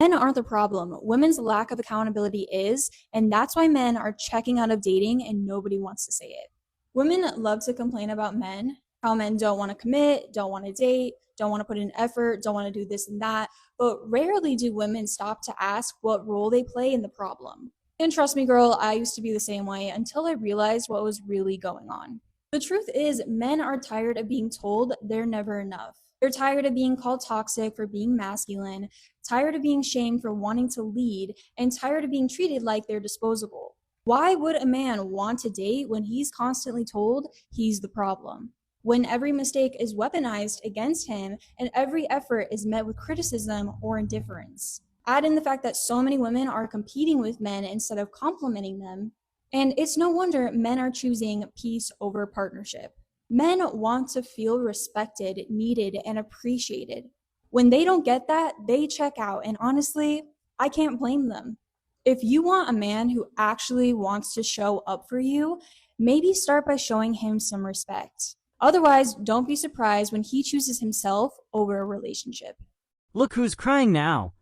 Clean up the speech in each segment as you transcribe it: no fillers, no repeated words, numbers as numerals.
Men aren't the problem. Women's lack of accountability is, and that's why men are checking out of dating and nobody wants to say it. Women love to complain about men, how men don't want to commit, don't want to date, don't want to put in effort, don't want to do this and that, but rarely do women stop to ask what role they play in the problem. And trust me, girl, I used to be the same way until I realized what was really going on. The truth is, men are tired of being told they're never enough. They're tired of being called toxic for being masculine, tired of being shamed for wanting to lead, and tired of being treated like they're disposable. Why would a man want to date when he's constantly told he's the problem? When every mistake is weaponized against him and every effort is met with criticism or indifference. Add in the fact that so many women are competing with men instead of complimenting them, and it's no wonder men are choosing peace over partnership. Men want to feel respected, needed, and appreciated. When they don't get that, they check out, and honestly, I can't blame them. If you want a man who actually wants to show up for you, maybe start by showing him some respect. Otherwise, don't be surprised when he chooses himself over a relationship. Look who's crying now.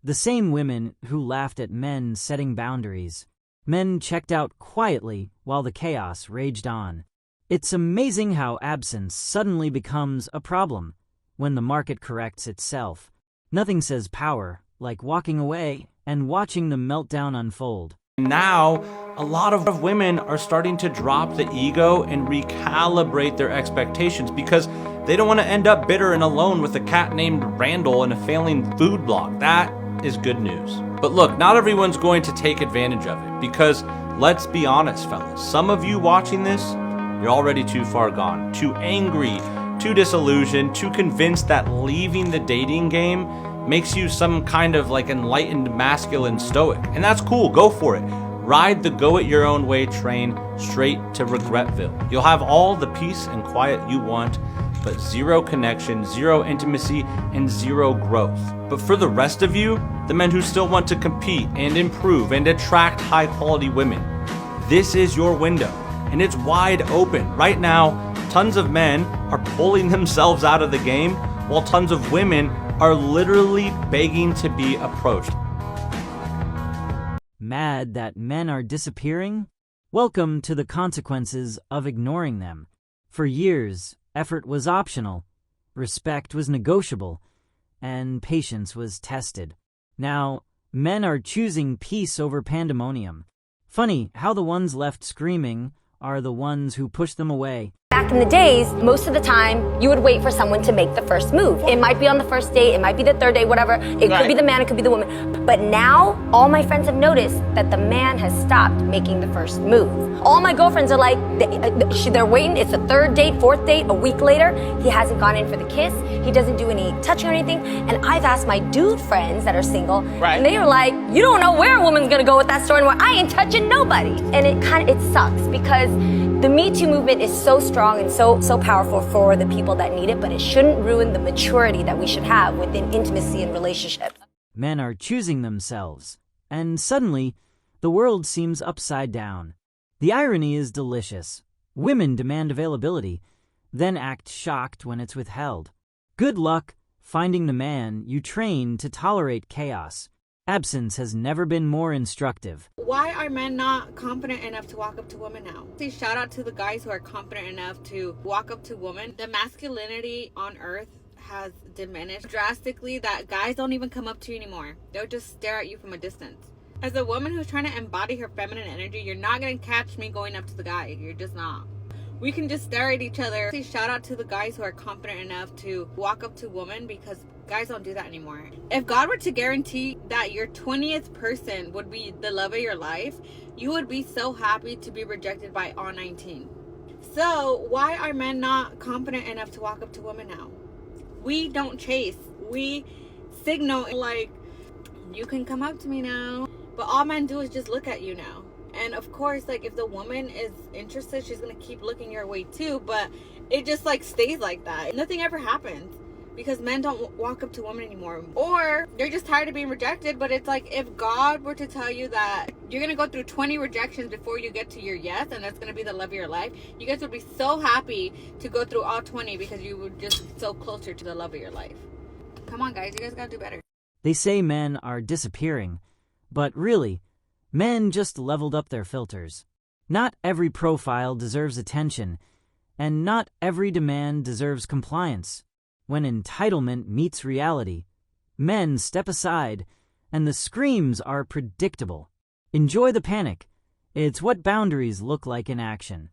The same women who laughed at men setting boundaries. Men checked out quietly while the chaos raged on. It's amazing how absence suddenly becomes a problem when the market corrects itself. Nothing says power like walking away and watching the meltdown unfold. Now, a lot of women are starting to drop the ego and recalibrate their expectations because they don't want to end up bitter and alone with a cat named Randall and a failing food blog. That is good news. But look, not everyone's going to take advantage of it because let's be honest, fellas. Some of you watching this, you're already too far gone, too angry, too disillusioned, too convinced that leaving the dating game makes you some kind of like enlightened masculine stoic. And that's cool, go for it. Ride the go it your own way train straight to Regretville. You'll have all the peace and quiet you want, but zero connection, zero intimacy, and zero growth. But for the rest of you, the men who still want to compete and improve and attract high quality women, this is your window. And it's wide open. Right now, tons of men are pulling themselves out of the game, while tons of women are literally begging to be approached. Mad that men are disappearing? Welcome to the consequences of ignoring them. For years, effort was optional, respect was negotiable, and patience was tested. Now, men are choosing peace over pandemonium. Funny how the ones left screaming are the ones who push them away. Back in the days, most of the time, you would wait for someone to make the first move. It might be on the first date, it might be the third date, whatever. It could be the man, it could be the woman. But now, all my friends have noticed that the man has stopped making the first move. All my girlfriends are like, they're waiting, it's the third date, fourth date, a week later, he hasn't gone in for the kiss, he doesn't do any touching or anything. And I've asked my dude friends that are single, and they are like, you don't know where a woman's gonna go with that story, and I ain't touching nobody. And it sucks because the Me Too movement is so strong and so powerful for the people that need it, but it shouldn't ruin the maturity that we should have within intimacy and relationships. Men are choosing themselves, and suddenly, the world seems upside down. The irony is delicious. Women demand availability, then act shocked when it's withheld. Good luck finding the man you train to tolerate chaos. Absence has never been more instructive. Why are men not confident enough to walk up to women now? See, shout out to the guys who are confident enough to walk up to women. The masculinity on earth has diminished drastically that guys don't even come up to you anymore. They'll just stare at you from a distance. As a woman who's trying to embody her feminine energy, you're not going to catch me going up to the guy. You're just not. We can just stare at each other. See, shout out to the guys who are confident enough to walk up to women because guys don't do that anymore. If God were to guarantee that your 20th person would be the love of your life, you would be so happy to be rejected by all 19. So why are men not confident enough to walk up to women now? We don't chase. We signal like, you can come up to me now. But all men do is just look at you now. And of course, like if the woman is interested, she's gonna keep looking your way too, but it just like stays like that. Nothing ever happens because men don't walk up to women anymore. Or they're just tired of being rejected, but it's like if God were to tell you that you're gonna go through 20 rejections before you get to your yes, and that's gonna be the love of your life, you guys would be so happy to go through all 20 because you would just be so closer to the love of your life. Come on guys, you guys gotta do better. They say men are disappearing, but really, men just leveled up their filters. Not every profile deserves attention, and not every demand deserves compliance. When entitlement meets reality, men step aside, and the screams are predictable. Enjoy the panic. It's what boundaries look like in action.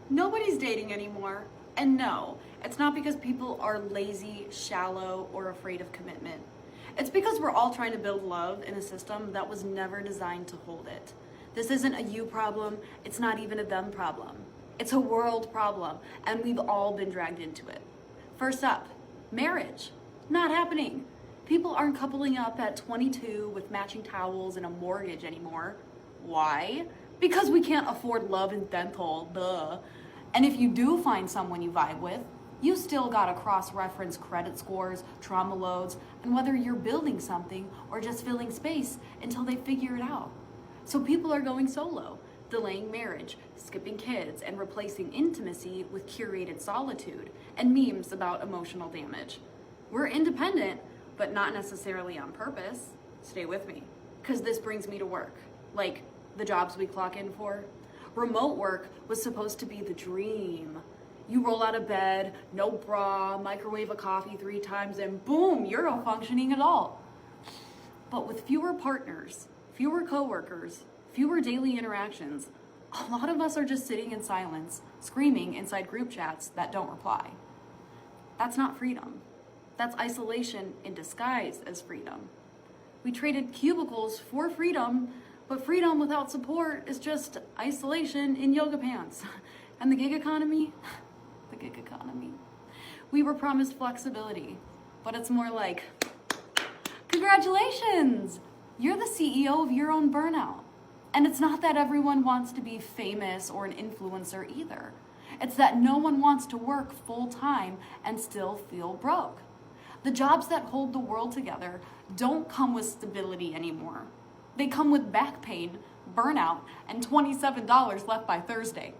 Nobody's dating anymore. And no, it's not because people are lazy, shallow, or afraid of commitment. It's because we're all trying to build love in a system that was never designed to hold it. This isn't a you problem, it's not even a them problem. It's a world problem, and we've all been dragged into it. First up, marriage. Not happening. People aren't coupling up at 22 with matching towels and a mortgage anymore. Why? Because we can't afford love and dental, duh. And if you do find someone you vibe with, you still gotta cross-reference credit scores, trauma loads, and whether you're building something or just filling space until they figure it out. So people are going solo, delaying marriage, skipping kids, and replacing intimacy with curated solitude and memes about emotional damage. We're independent, but not necessarily on purpose. Stay with me, because this brings me to work, like the jobs we clock in for. Remote work was supposed to be the dream. You roll out of bed, no bra, microwave a coffee 3 times, and boom, you're a functioning adult. But with fewer partners, fewer coworkers, fewer daily interactions, a lot of us are just sitting in silence, screaming inside group chats that don't reply. That's not freedom. That's isolation in disguise as freedom. We traded cubicles for freedom, but freedom without support is just isolation in yoga pants. And the gig economy? The gig economy. We were promised flexibility, but it's more like, congratulations! You're the CEO of your own burnout. And it's not that everyone wants to be famous or an influencer either. It's that no one wants to work full time and still feel broke. The jobs that hold the world together don't come with stability anymore. They come with back pain, burnout, and $27 left by Thursday.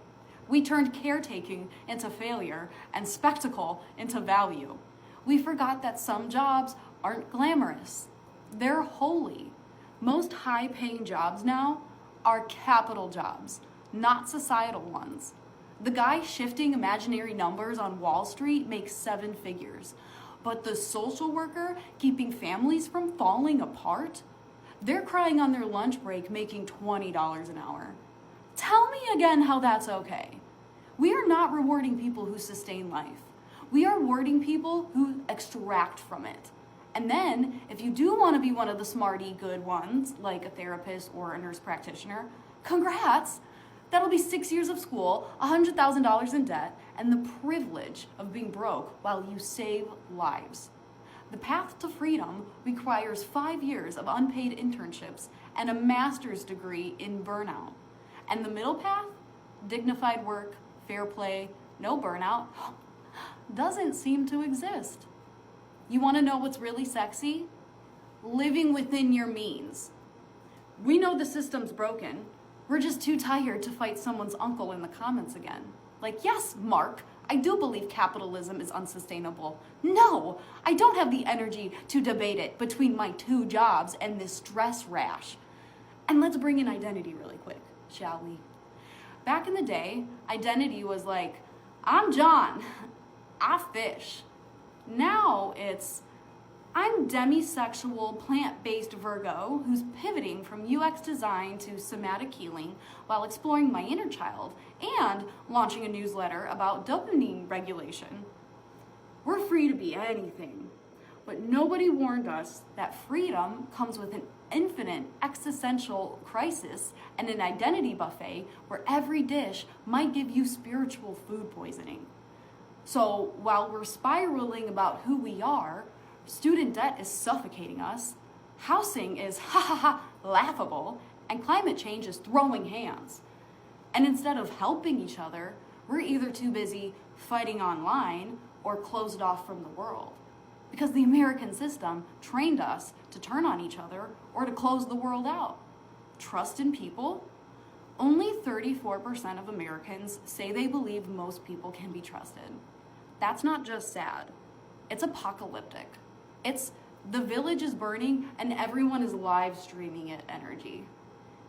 We turned caretaking into failure and spectacle into value. We forgot that some jobs aren't glamorous. They're holy. Most high-paying jobs now are capital jobs, not societal ones. The guy shifting imaginary numbers on Wall Street makes 7 figures, but the social worker keeping families from falling apart, they're crying on their lunch break making $20 an hour. Tell me again how that's okay. We are not rewarding people who sustain life. We are rewarding people who extract from it. And then, if you do want to be one of the smarty good ones, like a therapist or a nurse practitioner, congrats! That'll be 6 years of school, $100,000 in debt, and the privilege of being broke while you save lives. The path to freedom requires 5 years of unpaid internships and a master's degree in burnout. And the middle path, dignified work, fair play, no burnout, doesn't seem to exist. You want to know what's really sexy? Living within your means. We know the system's broken. We're just too tired to fight someone's uncle in the comments again. Like, yes, Mark, I do believe capitalism is unsustainable. No, I don't have the energy to debate it between my 2 jobs and this stress rash. And let's bring in identity really quick, shall we? Back in the day, identity was like, I'm John, I fish. Now it's, I'm demisexual plant-based Virgo who's pivoting from UX design to somatic healing while exploring my inner child and launching a newsletter about dopamine regulation. We're free to be anything, but nobody warned us that freedom comes with an infinite existential crisis and an identity buffet where every dish might give you spiritual food poisoning. So while we're spiraling about who we are, student debt is suffocating us, housing is laughable, and climate change is throwing hands. And instead of helping each other, we're either too busy fighting online or closed off from the world. Because the American system trained us to turn on each other or to close the world out. Trust in people? Only 34% of Americans say they believe most people can be trusted. That's not just sad. It's apocalyptic. It's The village is burning and everyone is live streaming it energy.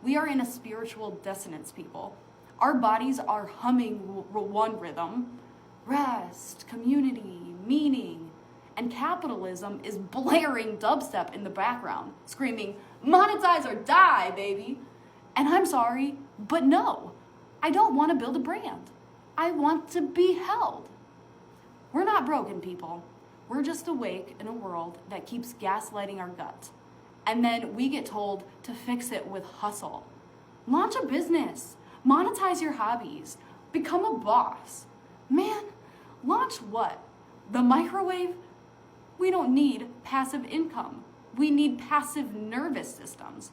We are in a spiritual dissonance, people. Our bodies are humming one rhythm: rest, community, meaning. And capitalism is blaring dubstep in the background, screaming, monetize or die, baby. And I'm sorry, but no, I don't want to build a brand. I want to be held. We're not broken, people. We're just awake in a world that keeps gaslighting our gut. And then we get told to fix it with hustle. Launch a business, monetize your hobbies, become a boss. Man, launch what? The microwave? We don't need passive income. We need passive nervous systems.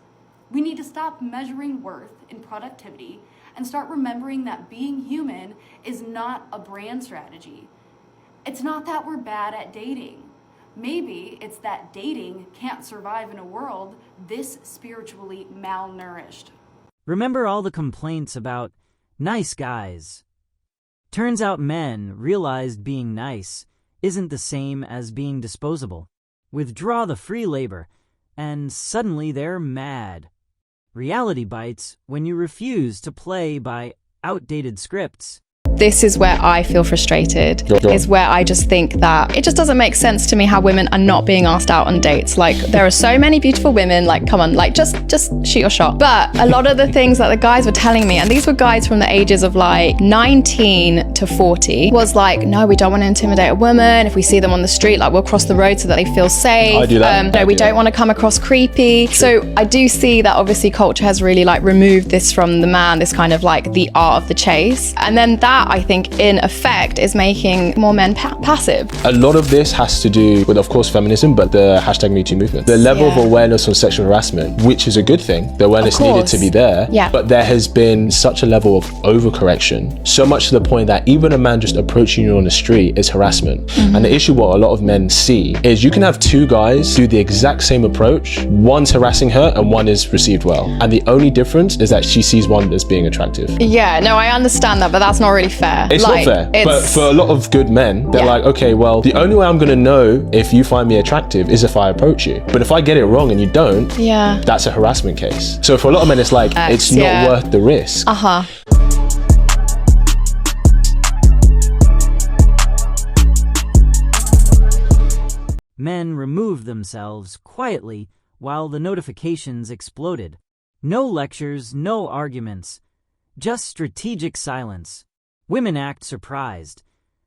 We need to stop measuring worth in productivity and start remembering that being human is not a brand strategy. It's not that we're bad at dating. Maybe it's that dating can't survive in a world this spiritually malnourished. Remember all the complaints about nice guys? Turns out men realized being nice isn't the same as being disposable. Withdraw the free labor, and suddenly they're mad. Reality bites when you refuse to play by outdated scripts. This is where I feel frustrated, is where I just think that it just doesn't make sense to me how women are not being asked out on dates. Like, there are so many beautiful women, like, come on, like, just shoot your shot. But a lot of the things that the guys were telling me, and these were guys from the ages of like 19 to 40, was like, no, we don't want to intimidate a woman. If we see them on the street, like, we'll cross the road so that they feel safe. I do that. No, we don't want to come across creepy. So I do see that obviously culture has really like removed this from the man, this kind of like the art of the chase. And then that, I think, in effect, is making more men passive. A lot of this has to do with, of course, feminism, but the hashtag #MeToo movement. The level of awareness on sexual harassment, which is a good thing, the awareness needed to be there, but there has been such a level of overcorrection, so much to the point that even a man just approaching you on the street is harassment. And the issue what a lot of men see is you can have two guys do the exact same approach, one's harassing her and one is received well. And the only difference is that she sees one as being attractive. Yeah, no, I understand that, but that's not really fair. It's like, not fair, but for a lot of good men, they're like, okay, well, the only way I'm gonna know if you find me attractive is if I approach you. But if I get it wrong and you don't, that's a harassment case. So for a lot of men, it's like, it's not worth the risk. Men removed themselves quietly while the notifications exploded. No lectures, no arguments, just strategic silence. Women act surprised,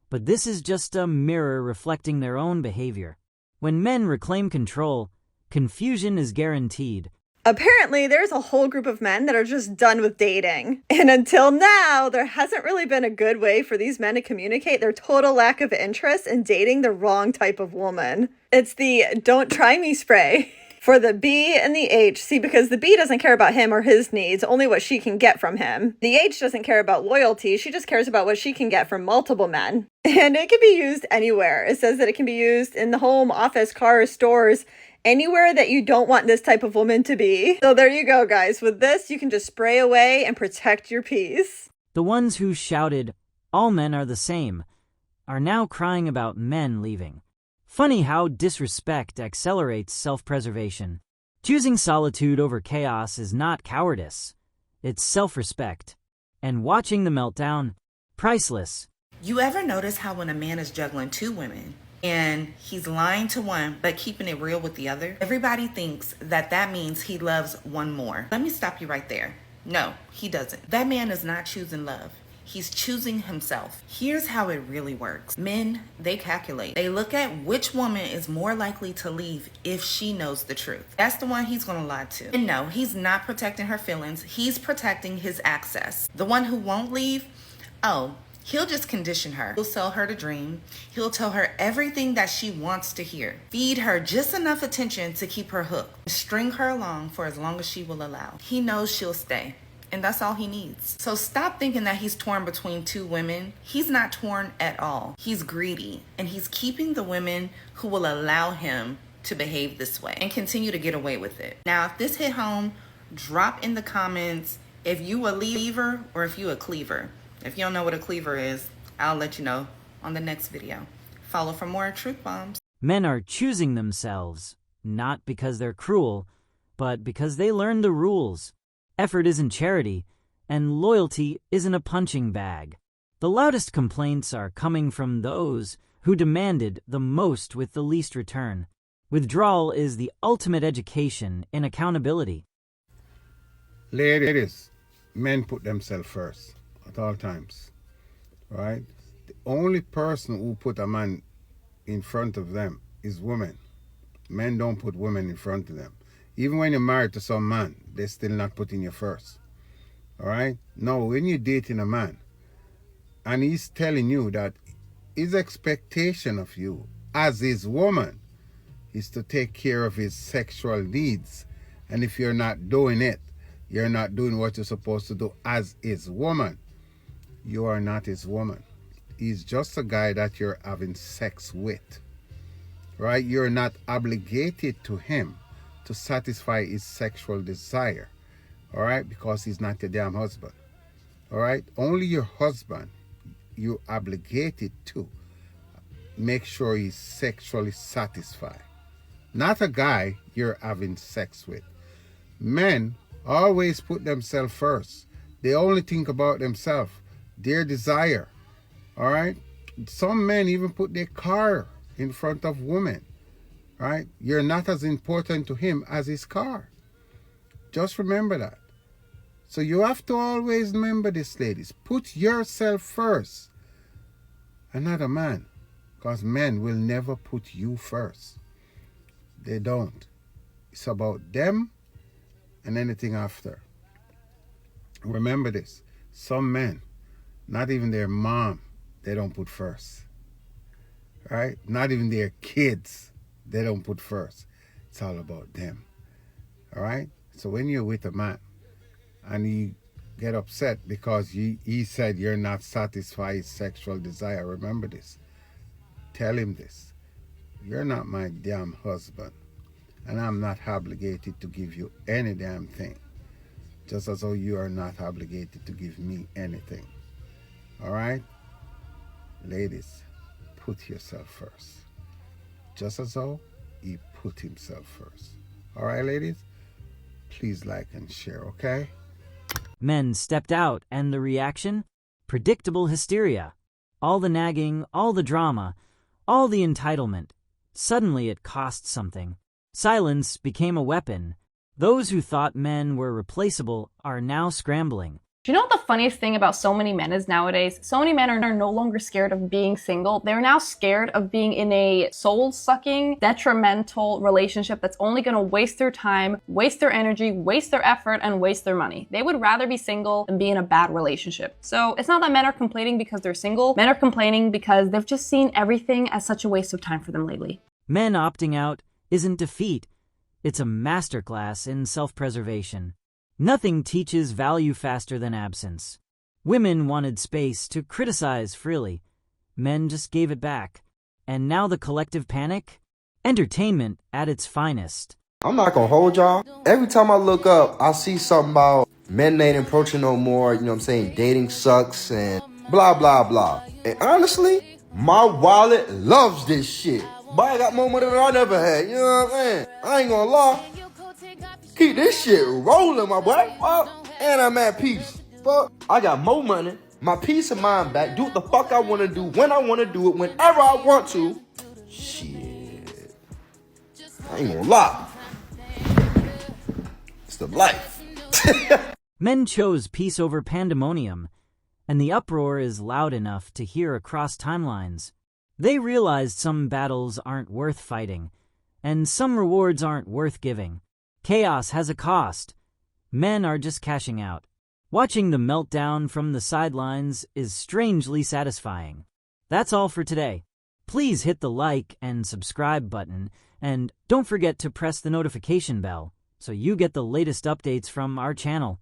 but this is just a mirror reflecting their own behavior. When men reclaim control, confusion is guaranteed. Apparently, there's a whole group of men that are just done with dating. And until now, there hasn't really been a good way for these men to communicate their total lack of interest in dating the wrong type of woman. It's the "don't try me" spray. For the B and the H. See, because the B doesn't care about him or his needs, only what she can get from him. The H doesn't care about loyalty. She just cares about what she can get from multiple men. And it can be used anywhere. It says that it can be used in the home, office, cars, stores, anywhere that you don't want this type of woman to be. So there you go, guys. With this, you can just spray away and protect your peace. The ones who shouted, "All men are the same," are now crying about men leaving. Funny how disrespect accelerates self-preservation. Choosing solitude over chaos is not cowardice. It's self-respect. And watching the meltdown, priceless. You ever notice how when a man is juggling two women and he's lying to one but keeping it real with the other, everybody thinks that that means he loves one more. Let me stop you right there. No, he doesn't. That man is not choosing love. He's choosing himself. Here's how it really works. Men, they calculate. They look at which woman is more likely to leave if she knows the truth. That's the one he's gonna lie to. And no, he's not protecting her feelings. He's protecting his access. The one who won't leave, he'll just condition her. He'll sell her to dream. He'll tell her everything that she wants to hear. Feed her just enough attention to keep her hooked. String her along for as long as she will allow. He knows she'll stay. And that's all he needs. So stop thinking that he's torn between two women. He's not torn at all. He's greedy, and he's keeping the women who will allow him to behave this way and continue to get away with it. Now, if this hit home, drop in the comments if you a leaver or if you a cleaver. If you don't know what a cleaver is, I'll let you know on the next video. Follow for more truth bombs. Men are choosing themselves, not because they're cruel, but because they learned the rules. Effort isn't charity, and loyalty isn't a punching bag. The loudest complaints are coming from those who demanded the most with the least return. Withdrawal is the ultimate education in accountability. Ladies, men put themselves first at all times, right? The only person who put a man in front of them is women. Men don't put women in front of them. Even when you're married to some man, they're still not putting you first, all right? No, when you're dating a man and he's telling you that his expectation of you as his woman is to take care of his sexual needs, and if you're not doing it, you're not doing what you're supposed to do as his woman, you are not his woman. He's just a guy that you're having sex with, right? You're not obligated to him to satisfy his sexual desire, all right? Because he's not your damn husband, all right? Only your husband you're obligated to make sure he's sexually satisfied, not a guy you're having sex with. Men always put themselves first. They only think about themselves, their desire, all right? Some men even put their car in front of women, right? You're not as important to him as his car. Just remember that. So you have to always remember this, ladies. Put yourself first, another man, because men will never put you first. They don't. It's about them and anything after. Remember this. Some men, not even their mom, they don't put first. Right? Not even their kids, they don't put first. It's all about them. All right? So when you're with a man and he get upset because he said you're not satisfied his sexual desire, remember this. Tell him this. You're not my damn husband, and I'm not obligated to give you any damn thing, just as though you are not obligated to give me anything. All right? Ladies, put yourself first, just as though he put himself first. All right, ladies? Please like and share, okay? Men stepped out, and the reaction? Predictable hysteria. All the nagging, all the drama, all the entitlement. Suddenly it cost something. Silence became a weapon. Those who thought men were replaceable are now scrambling. Do you know what the funniest thing about so many men is nowadays? So many men are no longer scared of being single. They're now scared of being in a soul-sucking, detrimental relationship that's only going to waste their time, waste their energy, waste their effort, and waste their money. They would rather be single than be in a bad relationship. So it's not that men are complaining because they're single. Men are complaining because they've just seen everything as such a waste of time for them lately. Men opting out isn't defeat. It's a masterclass in self-preservation. Nothing teaches value faster than absence. Women wanted space to criticize freely. Men just gave it back. And now the collective panic? Entertainment at its finest. I'm not gonna hold y'all. Every time I look up, I see something about men ain't approaching no more, you know what I'm saying, dating sucks and blah, blah, blah. And honestly, my wallet loves this shit. But I got more money than I never had, you know what I'm saying? I ain't gonna lie. Keep this shit rolling, my boy. Fuck. And I'm at peace. Fuck. I got more money. My peace of mind back. Do what the fuck I want to do. When I want to do it. Whenever I want to. Shit. I ain't gonna lie. It's the life. Men chose peace over pandemonium. And the uproar is loud enough to hear across timelines. They realized some battles aren't worth fighting. And some rewards aren't worth giving. Chaos has a cost. Men are just cashing out. Watching the meltdown from the sidelines is strangely satisfying. That's all for today. Please hit the like and subscribe button, and don't forget to press the notification bell so you get the latest updates from our channel.